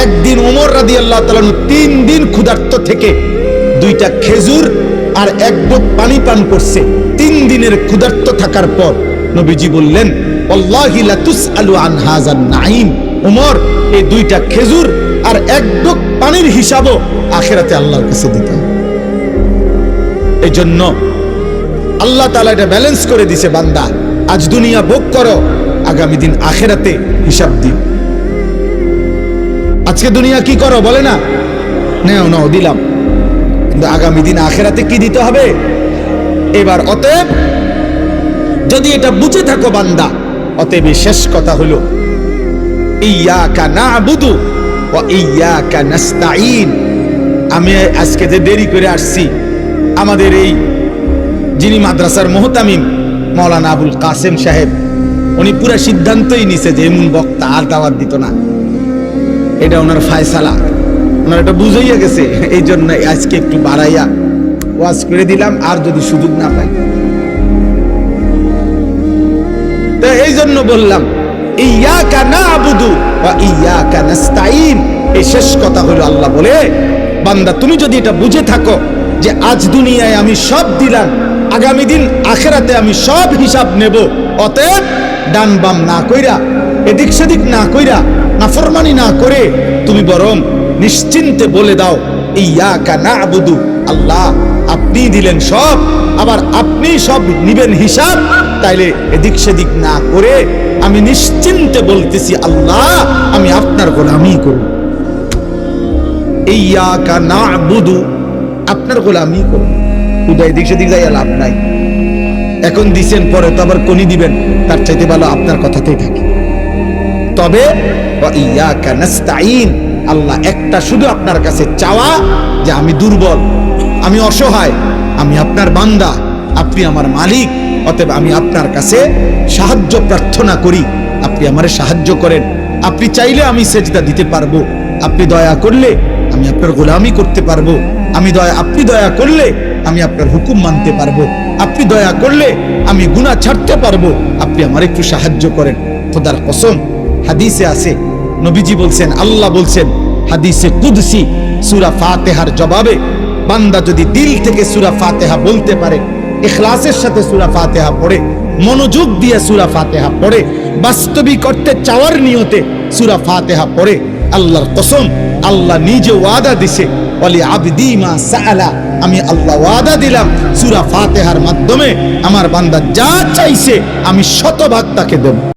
একদিন ওমর রাদিয়াল্লাহু তাআলা 3 দিন ক্ষুধার্ত থেকে 2টা খেজুর আর 1 ঢোক পানি পান করছে। 3 দিনের ক্ষুধার্ত থাকার পর নবীজি বললেন, আল্লাহি লা তুসআলু আন হাযান নাঈম। ওমর, এই 2টা খেজুর আর 1 ঢোক পানির হিসাবও আখিরাতে আল্লাহর কাছে দিতে হবে। এই জন্য আল্লাহ তাআলা এটা ব্যালেন্স করে দিছে, বান্দা আজ দুনিয়া ভোগ করো, আগামী দিন আখিরাতে হিসাব দিও। আজকে দুনিয়া কি করো বলে না, নাও দিলাম, কিন্তু আগামী দিন আখিরাতে কি দিতে হবে। এবার অতএব যদি এটা বুঝে থাকো বান্দা, অতএব শেষ কথা হলো ইয়াকা না'বুদু ওয়া ইয়াকা নাস্তাঈন। আমি আজকে যে দেরি করে আসছি, আমাদের এই যিনি মাদ্রাসার মুহতামিম মাওলানা আবুল কাসেম সাহেব, উনি পুরো সিদ্ধান্তই নিছে যে এমন বক্তা আর দাওয়াত দিত না। এটা ওনার ফায়সালা, ওনার এটা বুঝাইয়া গেছে। এই জন্য আজকে একটু বাড়াইয়া ওয়াজ করে দিলাম, আর যদি সুযোগ না পাই। তো এই জন্য বললাম ইয়াকা না'বুদু ওয়া ইয়াকা নাস্তাঈন। এই শেষ কথা হলো আল্লাহ বলে, বান্দা তুমি যদি এটা বুঝে থাকো যে আজ দুনিয়ায় আমি সব দিলাম, আগামী দিন আখিরাতে আমি সব হিসাব নেব, অতএব ডান বাম না কইরা, এদিক সেদিক না কইরা, নাফরমানি না করে তুমি বরং নিশ্চিন্তে বলে দাও ইয়াকা না'বুদু, আল্লাহ আপনি দিলেন সব, আবার আপনি সব নিবেন হিসাব। তাইলে এদিক সেদিক না করে আমি নিশ্চিন্তে বলতেছি, আল্লাহ আমি আপনার গোলামি করব। ইয়াকা না'বুদু, আপনার গোলামি করব। খুদা এদিক সেদিক যাইয়া লাভ নাই। এখন দিছেন, পরে তো আবার কোনি দিবেন, তার চাইতে ভালো আপনার কথাতেই থাকি। তবে ওয়া ইয়াকা নাস্তাঈন, আল্লাহ একটা শুধু আপনার কাছে চাওয়া যে আমি দুর্বল, আমি অসহায়, আমি আপনার বান্দা, আপনি আমার মালিক, অতএব আমি আপনার কাছে সাহায্য প্রার্থনা করি, আপনি আমারে সাহায্য করেন। আপনি চাইলে আমি সেজদা দিতে পারবো, আপনি দয়া করলে আমি আপনার গোলামি করতে পারবো, আপনি দয়া করলে আমি আপনার হুকুম মানতে পারবো, আপনি দয়া করলে আমি গুনাহ ছাড়তে পারবো, আপনি আমার একটু সাহায্য করেন। খোদার কসম, হাদিসে আছে, নবীজি বলছেন, আল্লাহ বলছেন হাদিসে কুদসি সূরা ফাতিহার জবাবে, বান্দা যদি দিল থেকে সূরা ফাতিহা বলতে পারে, ইখলাসের সাথে সূরা ফাতিহা পড়ে, মনোযোগ দিয়ে সূরা ফাতিহা পড়ে, বাস্তবিক করতে চাওয়ার নিয়তে সূরা ফাতিহা পড়ে, আল্লাহর কসম, আল্লাহ নিজে ওয়াদা দিছে, ওয়ালি আবদি মা সাআলা, আমি আল্লাহ ওয়াদা দিলাম সূরা ফাতিহার মাধ্যমে আমার বান্দা যা চাইছে আমি শতভাগ তাকে দেব।